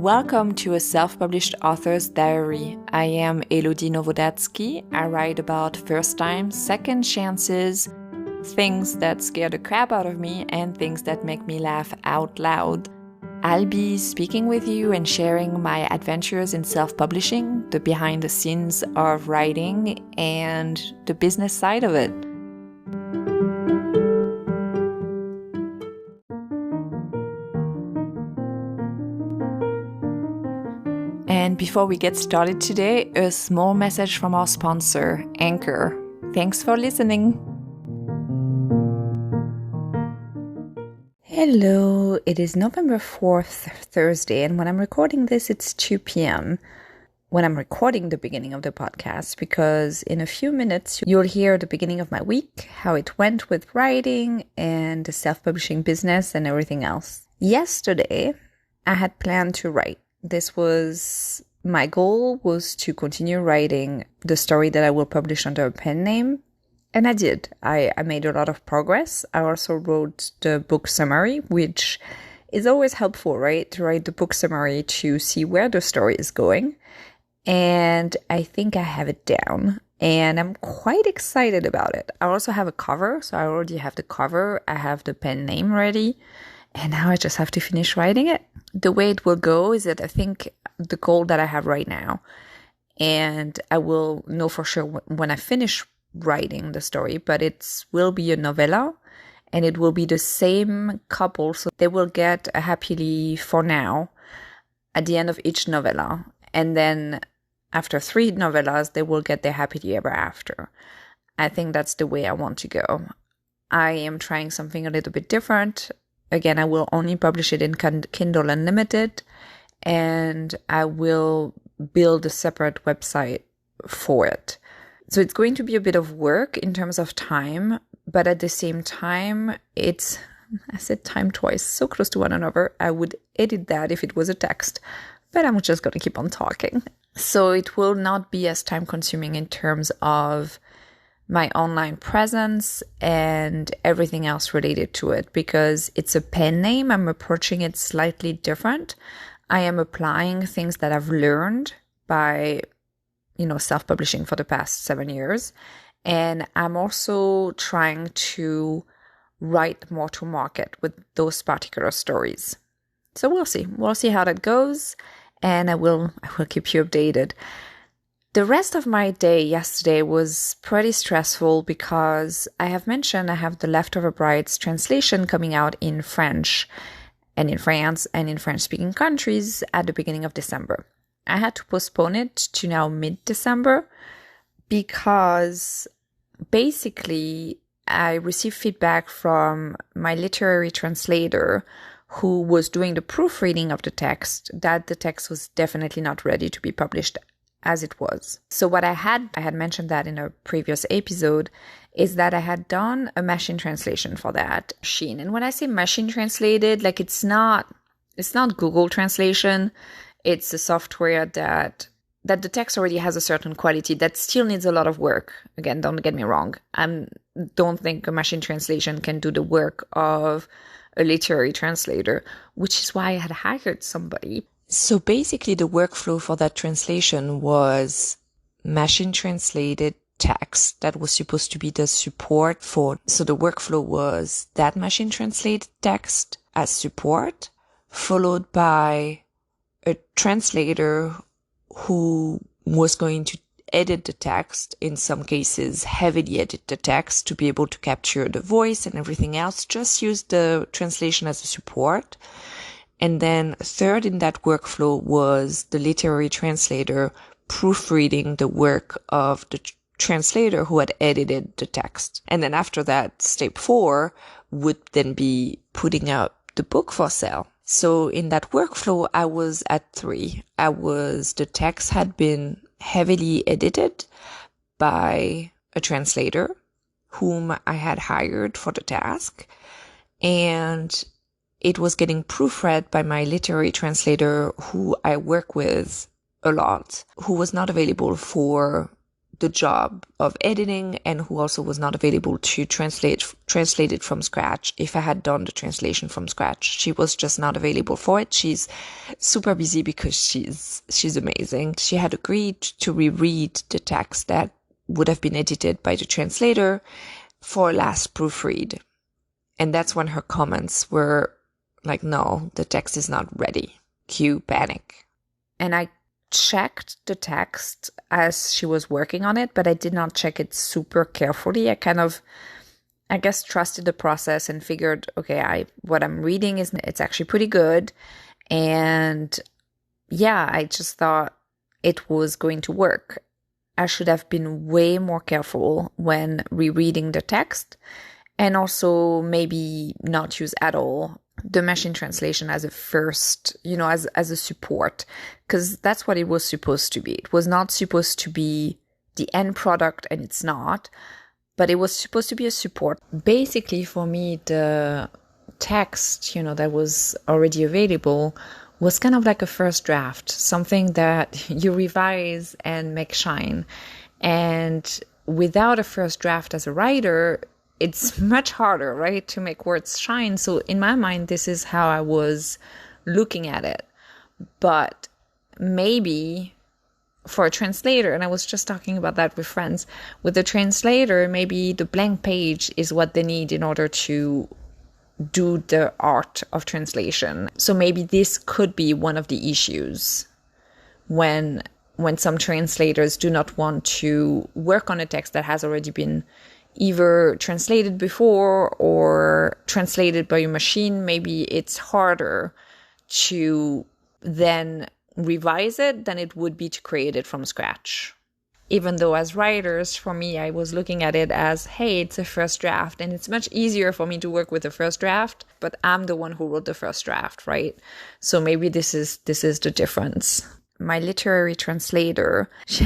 Welcome to a self-published author's diary. I am Elodie Novodatsky. I write about first time, second chances, things that scare the crap out of me, and things that make me laugh out loud. I'll be speaking with you and sharing my adventures in self-publishing, the behind the scenes of writing, and the business side of it. And before we get started today, a small message from our sponsor, Anchor. Thanks for listening. Hello, it is November 4th, Thursday, and when I'm recording this, it's 2 p.m. when I'm recording the beginning of the podcast, because in a few minutes, you'll hear the beginning of my week, how it went with writing and the self-publishing business and everything else. Yesterday, I had planned to write. My goal was to continue writing the story that I will publish under a pen name. And I did. I made a lot of progress. I also wrote the book summary, which is always helpful, right? To write the book summary to see where the story is going. And I think I have it down. And I'm quite excited about it. I also have a cover. So I already have the cover. I have the pen name ready. And now I just have to finish writing it. The way it will go is that I think the goal that I have right now, and I will know for sure when I finish writing the story, but it will be a novella, and it will be the same couple. So they will get a happily for now at the end of each novella. And then after 3 novellas, they will get their happily ever after. I think that's the way I want to go. I am trying something a little bit different. Again, I will only publish it in Kindle Unlimited, and I will build a separate website for it. So it's going to be a bit of work in terms of time, but at the same time, I said time twice, so close to one another. I would edit that if it was a text, but I'm just going to keep on talking. So it will not be as time consuming in terms of my online presence and everything else related to it, because it's a pen name. I'm approaching it slightly different. I am applying things that I've learned by, self-publishing for the past 7 years. And I'm also trying to write more to market with those particular stories. So we'll see. We'll see how that goes. And I will keep you updated. The rest of my day yesterday was pretty stressful because I have mentioned I have the Leftover Brides translation coming out in French and in France and in French-speaking countries at the beginning of December. I had to postpone it to now mid-December because basically I received feedback from my literary translator who was doing the proofreading of the text that the text was definitely not ready to be published as it was. So what I had mentioned that in a previous episode, is that I had done a machine translation for that machine. And when I say machine translated, it's not Google translation. It's a software that the text already has a certain quality that still needs a lot of work. Again, don't get me wrong. I don't think a machine translation can do the work of a literary translator, which is why I had hired somebody. So basically the workflow for that translation was machine translated text that was supposed to be the support for. So the workflow was that machine translated text as support, followed by a translator who was going to edit the text, in some cases heavily edit the text to be able to capture the voice and everything else, just use the translation as a support. And then third in that workflow was the literary translator proofreading the work of the translator who had edited the text. And then after that, step 4 would then be putting out the book for sale. So in that workflow, I was at 3. The text had been heavily edited by a translator whom I had hired for the task. And it was getting proofread by my literary translator who I work with a lot, who was not available for the job of editing and who also was not available to translate it from scratch if I had done the translation from scratch. She was just not available for it. She's super busy because she's amazing. She had agreed to reread the text that would have been edited by the translator for a last proofread. And that's when her comments were like, no, the text is not ready. Cue panic. And I checked the text as she was working on it, but I did not check it super carefully. I guess, trusted the process and figured, okay, what I'm reading it's actually pretty good. And yeah, I just thought it was going to work. I should have been way more careful when rereading the text, and also maybe not use at all the machine translation as a first, as a support, because that's what it was supposed to be. It was not supposed to be the end product, and it's not, but it was supposed to be a support. Basically, for me, the text, that was already available was kind of like a first draft, something that you revise and make shine. And without a first draft as a writer, it's much harder, right, to make words shine. So in my mind, this is how I was looking at it. But maybe for a translator, and I was just talking about that with friends, with a translator, maybe the blank page is what they need in order to do the art of translation. So maybe this could be one of the issues when some translators do not want to work on a text that has already been either translated before or translated by a machine. Maybe it's harder to then revise it than it would be to create it from scratch. Even though as writers, for me, I was looking at it as, hey, it's a first draft, and it's much easier for me to work with a first draft, but I'm the one who wrote the first draft, right? So maybe this is the difference. My literary translator, she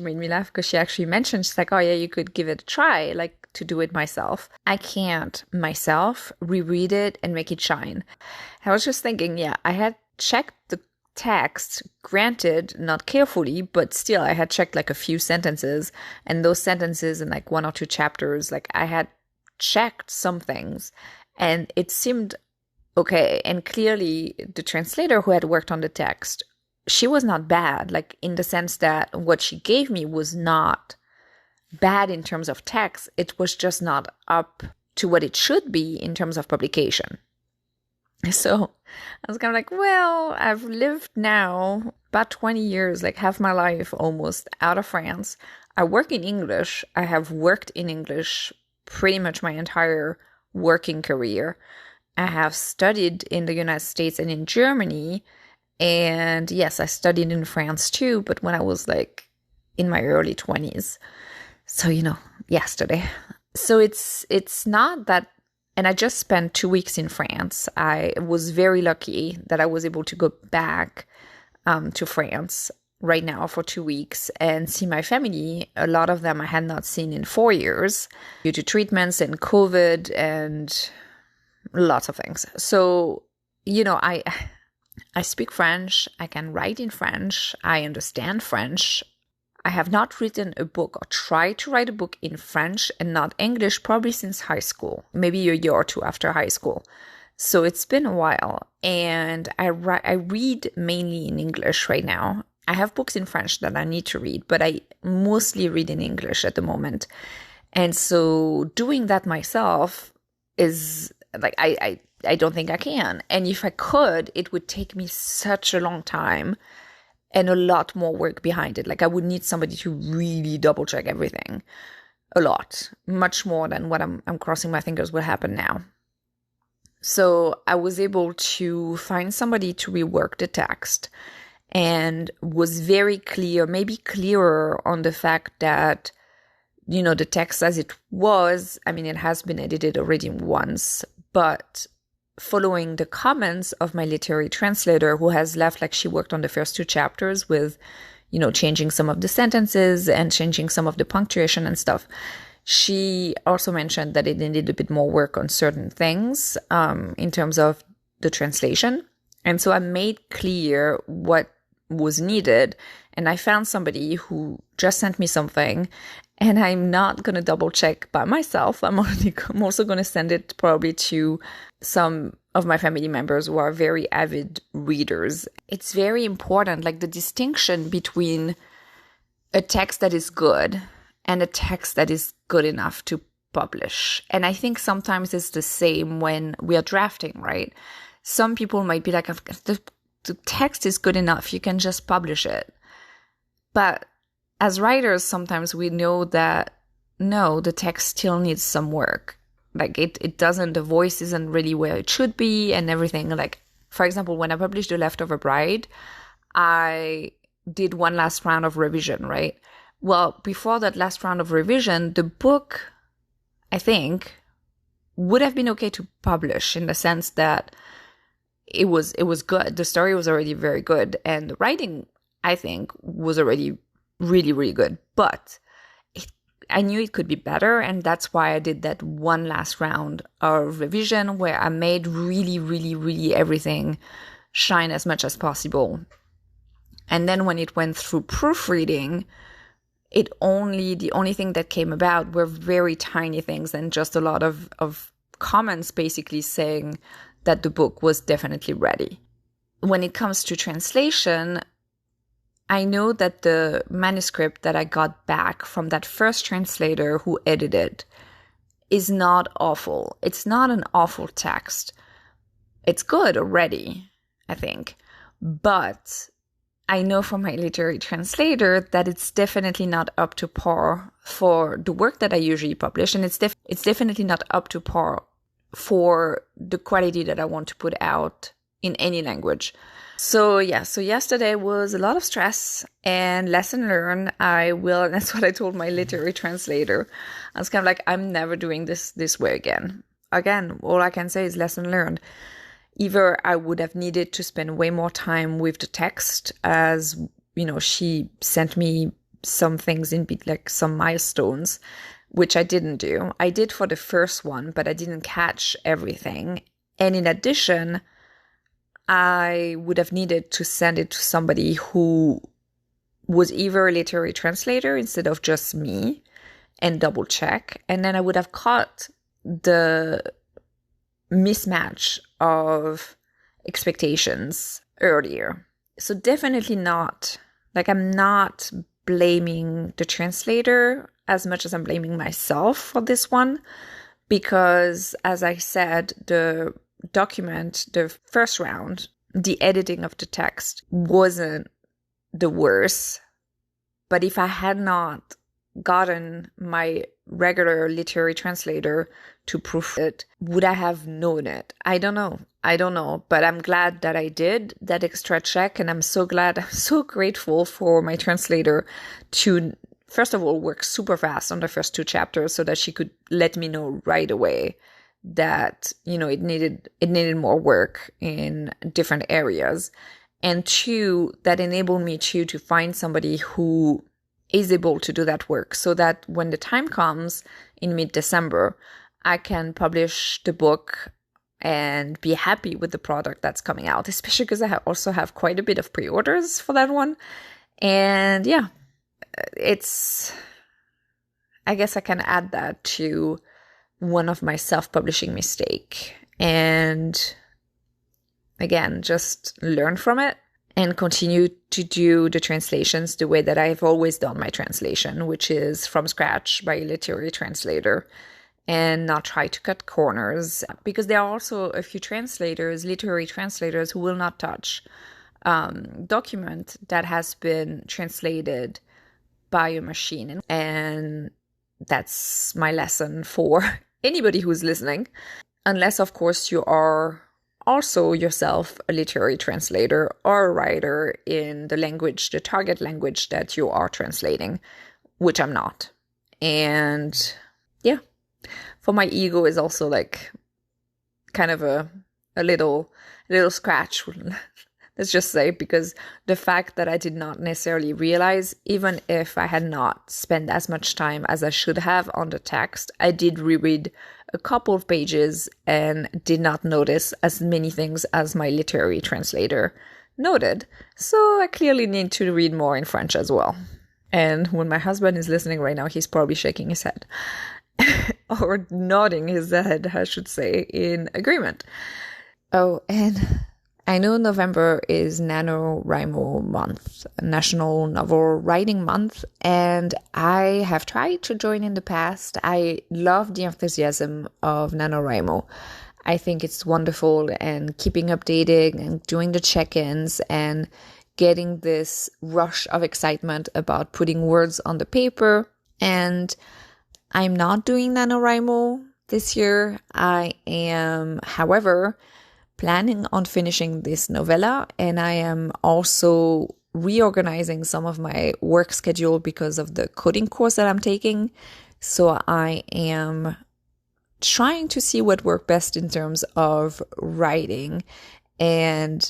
made me laugh because she actually mentioned, she's like, oh yeah, you could give it a try, like to do it myself. I can't myself reread it and make it shine. I was just thinking, yeah, I had checked the text, granted not carefully, but still I had checked like a few sentences, and those sentences in like 1 or 2 chapters, like I had checked some things and it seemed okay. And clearly the translator who had worked on the text, she was not bad, like in the sense that what she gave me was not bad in terms of text. It was just not up to what it should be in terms of publication. So I was kind of like, well, I've lived now about 20 years, like half my life almost, out of France. I work in English. I have worked in English pretty much my entire working career. I have studied in the United States and in Germany. And yes, I studied in France too, but when I was like in my early 20s. So, yesterday. So it's not that. And I just spent 2 weeks in France. I was very lucky that I was able to go back to France right now for 2 weeks and see my family. A lot of them I had not seen in 4 years due to treatments and COVID and lots of things. So, I speak French. I can write in French. I understand French. I have not written a book or tried to write a book in French and not English probably since high school, maybe a year or two after high school. So it's been a while, and I read mainly in English right now. I have books in French that I need to read, but I mostly read in English at the moment. And so doing that myself is like, I don't think I can. And if I could, it would take me such a long time and a lot more work behind it. Like I would need somebody to really double check everything a lot, much more than what I'm crossing my fingers will happen now. So I was able to find somebody to rework the text and was very clear, maybe clearer on the fact that, the text as it was, it has been edited already once, but following the comments of my literary translator, who has left, like she worked on the first 2 chapters with, changing some of the sentences and changing some of the punctuation and stuff. She also mentioned that it needed a bit more work on certain things in terms of the translation. And so I made clear what was needed. And I found somebody who just sent me something, and I'm not going to double check by myself. I'm also going to send it probably to some of my family members who are very avid readers. It's very important, like the distinction between a text that is good and a text that is good enough to publish. And I think sometimes it's the same when we are drafting, right? Some people might be like, the text is good enough, you can just publish it. But as writers, sometimes we know that no, the text still needs some work. Like it doesn't, the voice isn't really where it should be and everything. Like, for example, when I published The Leftover Bride, I did one last round of revision, right? Well, before that last round of revision, the book, I think, would have been okay to publish in the sense that it was good. The story was already very good. And the writing, I think, was already really, really good. But I knew it could be better. And that's why I did that one last round of revision where I made really, really, really everything shine as much as possible. And then when it went through proofreading, the only thing that came about were very tiny things and just a lot of comments basically saying that the book was definitely ready. When it comes to translation, I know that the manuscript that I got back from that first translator who edited is not awful. It's not an awful text. It's good already, I think. But I know from my literary translator that it's definitely not up to par for the work that I usually publish. And it's definitely not up to par for the quality that I want to put out in any language. So yesterday was a lot of stress and lesson learned. That's what I told my literary translator. I was kind of like, I'm never doing this way again. Again, all I can say is lesson learned. Either I would have needed to spend way more time with the text, as, she sent me some things like some milestones, which I didn't do. I did for the first one, but I didn't catch everything. And in addition, I would have needed to send it to somebody who was either a literary translator instead of just me and double check. And then I would have caught the mismatch of expectations earlier. So definitely not, I'm not blaming the translator as much as I'm blaming myself for this one, because as I said, the document, the first round, the editing of the text wasn't the worst. But if I had not gotten my regular literary translator to proof it, would I have known it? I don't know, but I'm glad that I did that extra check, and I'm so grateful for my translator to, first of all, work super fast on the first 2 chapters so that she could let me know right away that, it needed more work in different areas. And 2, that enabled me to find somebody who is able to do that work so that when the time comes in mid-December, I can publish the book and be happy with the product that's coming out, especially because I also have quite a bit of pre-orders for that one. And yeah, I guess I can add that to one of my self-publishing mistake. And again, just learn from it and continue to do the translations the way that I've always done my translation, which is from scratch by a literary translator, and not try to cut corners, because there are also a few literary translators, who will not touch document that has been translated by a machine. And that's my lesson for anybody who's listening, unless, of course, you are also yourself a literary translator or a writer in the target language that you are translating, which I'm not. And yeah, for my ego is also kind of a little scratch, let's just say, because the fact that I did not necessarily realize, even if I had not spent as much time as I should have on the text, I did reread a couple of pages and did not notice as many things as my literary translator Noted. So I clearly need to read more in French as well. And when my husband is listening right now, he's probably shaking his head. Or nodding his head, I should say, in agreement. Oh, and I know November is NaNoWriMo month, National Novel Writing Month, and I have tried to join in the past. I love the enthusiasm of NaNoWriMo. I think it's wonderful, and keeping updating and doing the check-ins and getting this rush of excitement about putting words on the paper. And I'm not doing NaNoWriMo this year. I am, however, planning on finishing this novella, and I am also reorganizing some of my work schedule because of the coding course that I'm taking. So I am trying to see what works best in terms of writing. And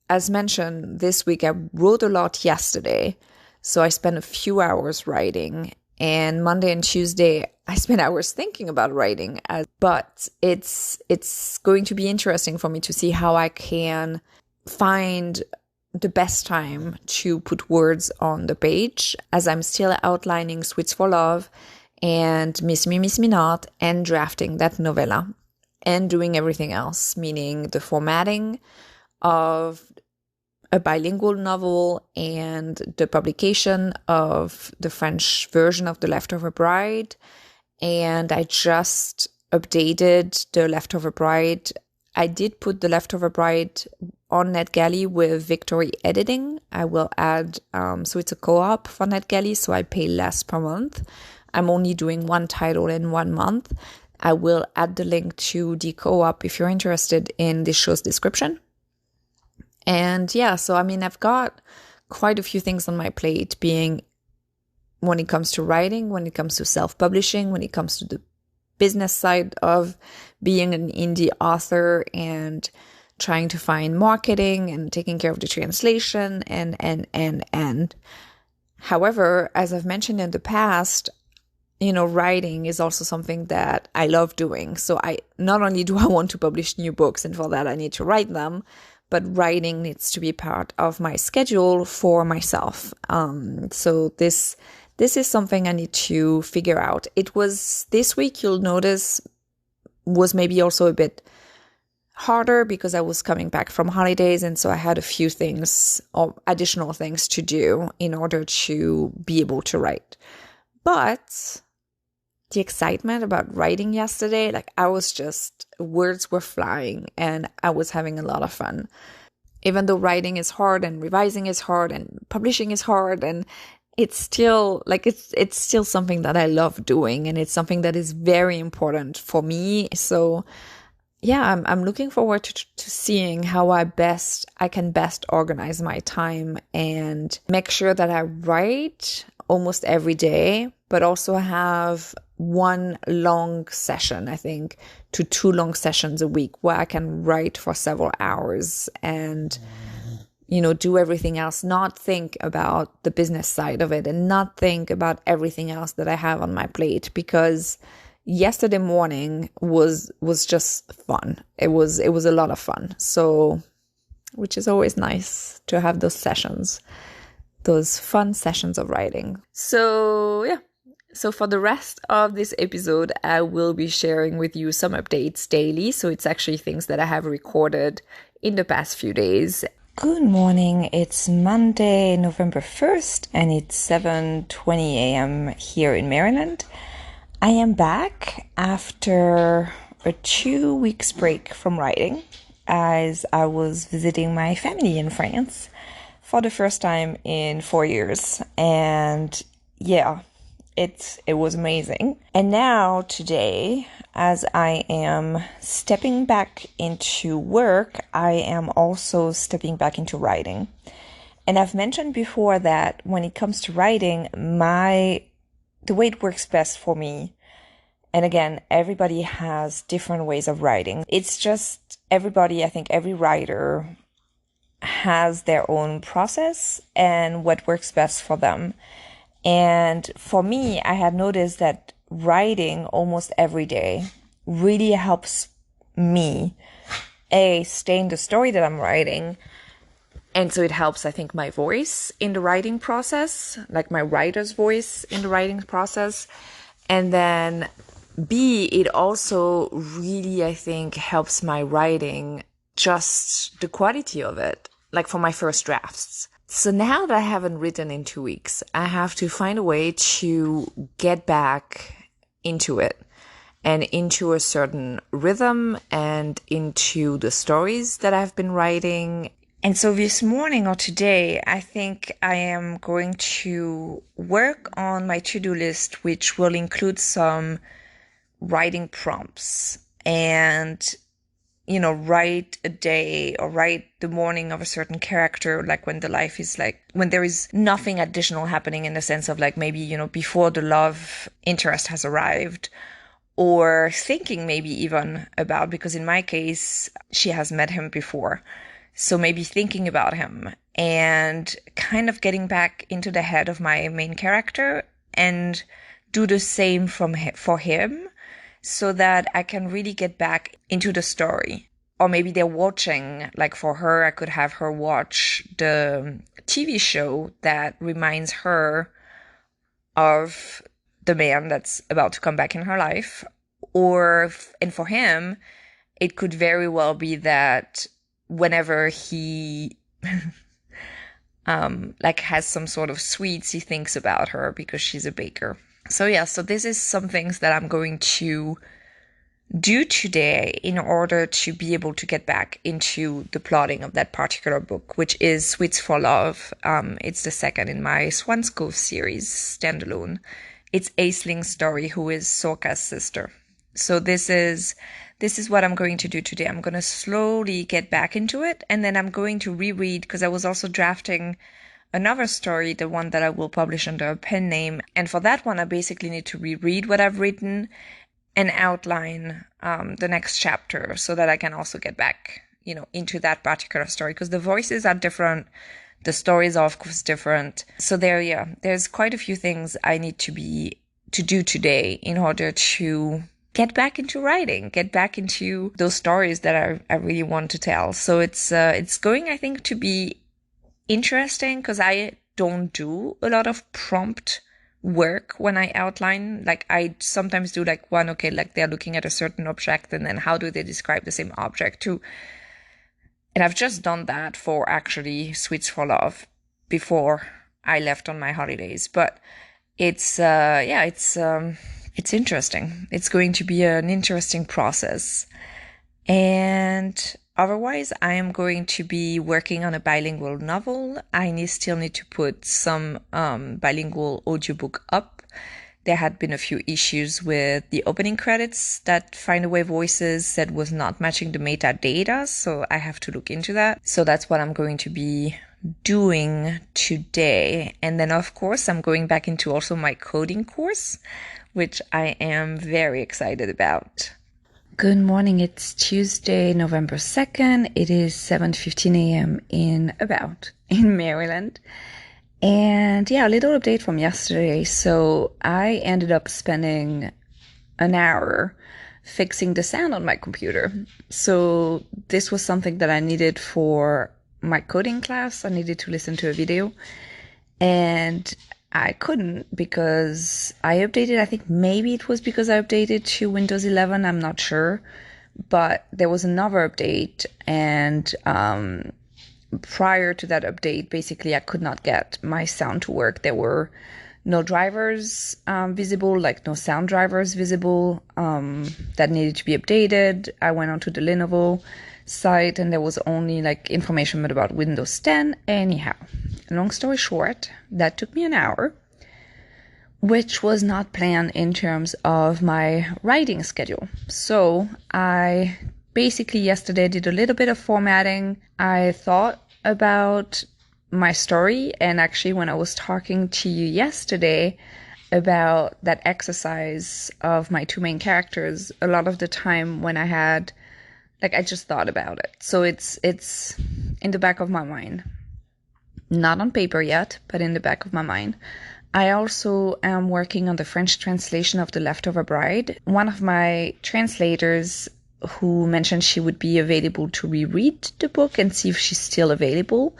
as mentioned, this week I wrote a lot yesterday, so I spent a few hours writing. And Monday and Tuesday, I spent hours thinking about writing. But it's going to be interesting for me to see how I can find the best time to put words on the page, as I'm still outlining Sweets for Love and Miss Me, Miss Me Not, and drafting that novella and doing everything else, meaning the formatting of a bilingual novel and the publication of the French version of The Leftover Bride. And I just updated The Leftover Bride. I did put The Leftover Bride on Netgalley with Victory Editing. I will add, so it's a co-op for Netgalley, so I pay less per month. I'm only doing one title in 1 month. I will add the link to the co-op if you're interested in this show's description. And yeah, so I mean, I've got quite a few things on my plate, being when it comes to writing, when it comes to self-publishing, when it comes to the business side of being an indie author and trying to find marketing and taking care of the translation and. However, as I've mentioned in the past, writing is also something that I love doing. So not only do I want to publish new books, and for that I need to write them, but writing needs to be part of my schedule for myself. So this is something I need to figure out. It was this week, you'll notice, was maybe also a bit harder because I was coming back from holidays, and so I had a few things or additional things to do in order to be able to write. But the excitement about writing yesterday, words were flying and I was having a lot of fun. Even though writing is hard and revising is hard and publishing is hard, and it's still it's still something that I love doing, and it's something that is very important for me. So yeah, I'm looking forward to seeing how I can best organize my time and make sure that I write almost every day, but also have one long session, I think, to 2 long sessions a week where I can write for several hours and, do everything else, not think about the business side of it and not think about everything else that I have on my plate, because yesterday morning was just fun. It was a lot of fun. So, which is always nice to have those sessions, those fun sessions of writing. So yeah. So for the rest of this episode, I will be sharing with you some updates daily. So it's actually things that I have recorded in the past few days. Good morning. It's Monday, November 1st, and it's 7:20 a.m. here in Maryland. I am back after a 2 weeks break from writing, as I was visiting my family in France for the first time in 4 years. And yeah, it was amazing. And now today, as I am stepping back into work, I am also stepping back into writing. And I've mentioned before that when it comes to writing, the way it works best for me, and again, everybody has different ways of writing. It's just I think every writer has their own process and what works best for them. And for me, I had noticed that writing almost every day really helps me, stay in the story that I'm writing, And so it helps, I think, my voice in the writing process, like my writer's voice in the writing process. And then B, it also really, I think, helps my writing, just the quality of it, like for my first drafts. So now that I haven't written in 2 weeks, I have to find a way to get back into it and into a certain rhythm and into the stories that I've been writing. And so this morning or today, I think I am going to work on my to-do list, which will include some writing prompts and, write a day or write the morning of a certain character, like when the life is like, when there is nothing additional happening in the sense of like maybe, before the love interest has arrived, or thinking maybe even about, because in my case, she has met him before. So maybe thinking about him and kind of getting back into the head of my main character and do the same for him so that I can really get back into the story. Or maybe they're watching, like for her, I could have her watch the TV show that reminds her of the man that's about to come back in her life. And for him, it could very well be that whenever he has some sort of sweets, he thinks about her because she's a baker. So this is some things that I'm going to do today in order to be able to get back into the plotting of that particular book, which is Sweets for Love. It's the second in my Swan's Cove series, standalone. It's Aisling's story, who is Sorka's sister. So this is what I'm going to do today. I'm going to slowly get back into it, and then I'm going to reread, because I was also drafting another story, the one that I will publish under a pen name. And for that one, I basically need to reread what I've written and outline the next chapter so that I can also get back, into that particular story, because the voices are different. The stories are, of course, different. So there's quite a few things I need to do today in order to get back into writing, get back into those stories that I really want to tell. So it's going, I think, to be interesting, because I don't do a lot of prompt work when I outline. Like I sometimes do like they're looking at a certain object, and then how do they describe the same object too? And I've just done that for actually Sweets for Love before I left on my holidays. But it's interesting. It's going to be an interesting process. And otherwise, I am going to be working on a bilingual novel. I still need to put some bilingual audiobook up. There had been a few issues with the opening credits that Findaway Voices said was not matching the metadata, so I have to look into that. So that's what I'm going to be doing today. And then, of course, I'm going back into also my coding course, which I am very excited about. Good morning. It's Tuesday, November 2nd. It is 7:15 a.m. in Maryland. And a little update from yesterday. So I ended up spending an hour fixing the sound on my computer. So this was something that I needed for my coding class. I needed to listen to a video, and I couldn't because I updated. I think maybe it was because I updated to Windows 11. I'm not sure, but there was another update, and prior to that update, basically I could not get my sound to work. There were no drivers visible, like no sound drivers visible that needed to be updated. I went onto the Lenovo site, and there was only like information about Windows 10. Anyhow, long story short, that took me an hour, which was not planned in terms of my writing schedule. So I basically yesterday did a little bit of formatting. I thought about my story, and actually when I was talking to you yesterday about that exercise of my two main characters, a lot of the time when I had, I just thought about it. So it's in the back of my mind. Not on paper yet, but in the back of my mind. I also am working on the French translation of The Leftover Bride. One of my translators who mentioned she would be available to reread the book and see if she's still available.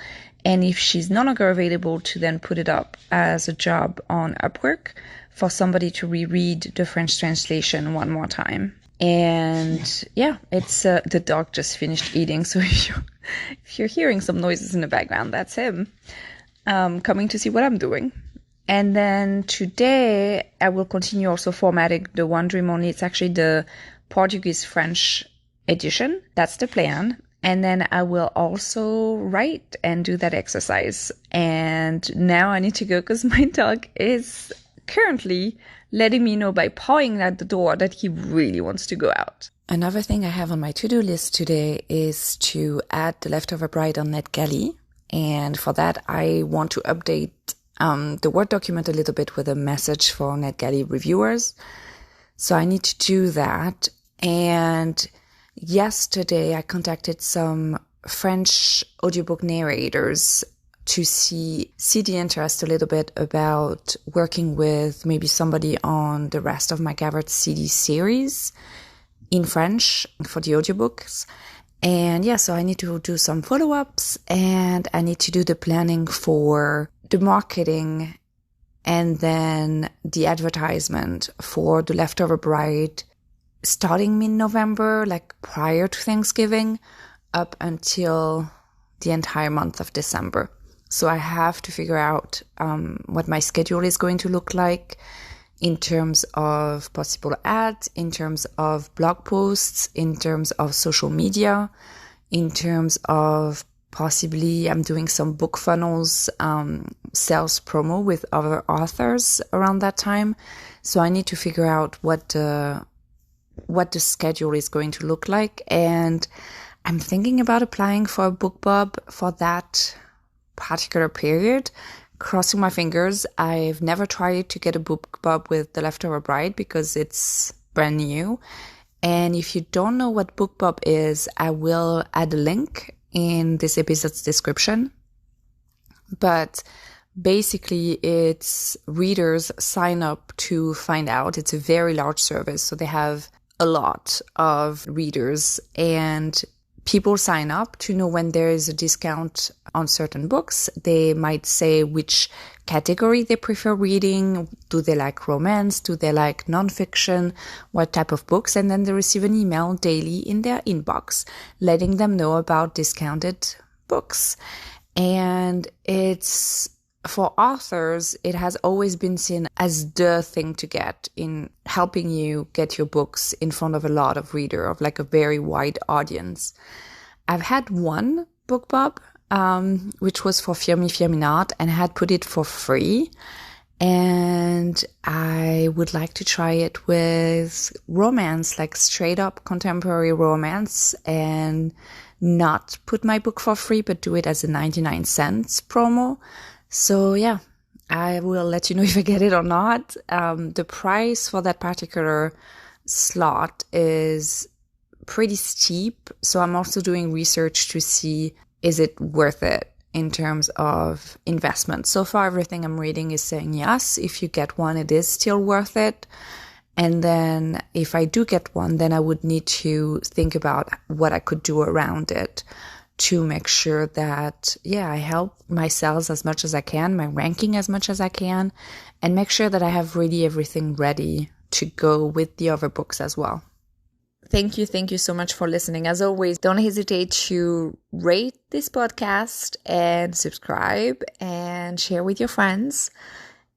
And if she's no longer available, to then put it up as a job on Upwork for somebody to reread the French translation one more time. And yeah, it's the dog just finished eating. So if you're hearing some noises in the background, that's him coming to see what I'm doing. And then today I will continue also formatting the one dream only. It's actually the Portuguese-French edition. That's the plan. And then I will also write and do that exercise. And now I need to go because my dog is currently letting me know by pawing at the door that he really wants to go out. Another thing I have on my to-do list today is to add the Leftover Bride on NetGalley. And for that, I want to update the Word document a little bit with a message for NetGalley reviewers. So I need to do that. And yesterday, I contacted some French audiobook narrators to see the interest a little bit about working with maybe somebody on the rest of my Gathered CD series in French for the audiobooks. And yeah, so I need to do some follow-ups, and I need to do the planning for the marketing and then the advertisement for the Leftover Bride starting mid-November, like prior to Thanksgiving, up until the entire month of December. So I have to figure out what my schedule is going to look like in terms of possible ads, in terms of blog posts, in terms of social media, in terms of possibly I'm doing some book funnels, sales promo with other authors around that time. So I need to figure out what the schedule is going to look like. And I'm thinking about applying for a BookBub for that particular period. Crossing my fingers. I've never tried to get a BookBub with The Leftover Bride because it's brand new. And if you don't know what BookBub is, I will add a link in this episode's description. But basically, it's readers sign up to find out. It's a very large service, so they have a lot of readers, and people sign up to know when there is a discount on certain books. They might say which category they prefer reading. Do they like romance? Do they like nonfiction? What type of books? And then they receive an email daily in their inbox letting them know about discounted books. And it's, for authors, it has always been seen as the thing to get in helping you get your books in front of a lot of readers, of like a very wide audience. I've had one BookBub, which was for Fear Me, Fear Me Not, and I had put it for free. And I would like to try it with romance, like straight up contemporary romance, and not put my book for free, but do it as a 99 cents promo. So yeah, I will let you know if I get it or not. The price for that particular slot is pretty steep. So I'm also doing research to see, is it worth it in terms of investment? So far, everything I'm reading is saying yes. If you get one, it is still worth it. And then if I do get one, then I would need to think about what I could do around it to make sure that, yeah, I help my sales as much as I can, my ranking as much as I can, and make sure that I have really everything ready to go with the other books as well. Thank you so much for listening. As always, don't hesitate to rate this podcast and subscribe and share with your friends.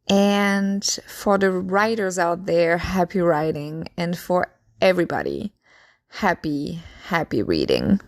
And for the writers out there, happy writing. And for everybody, happy reading.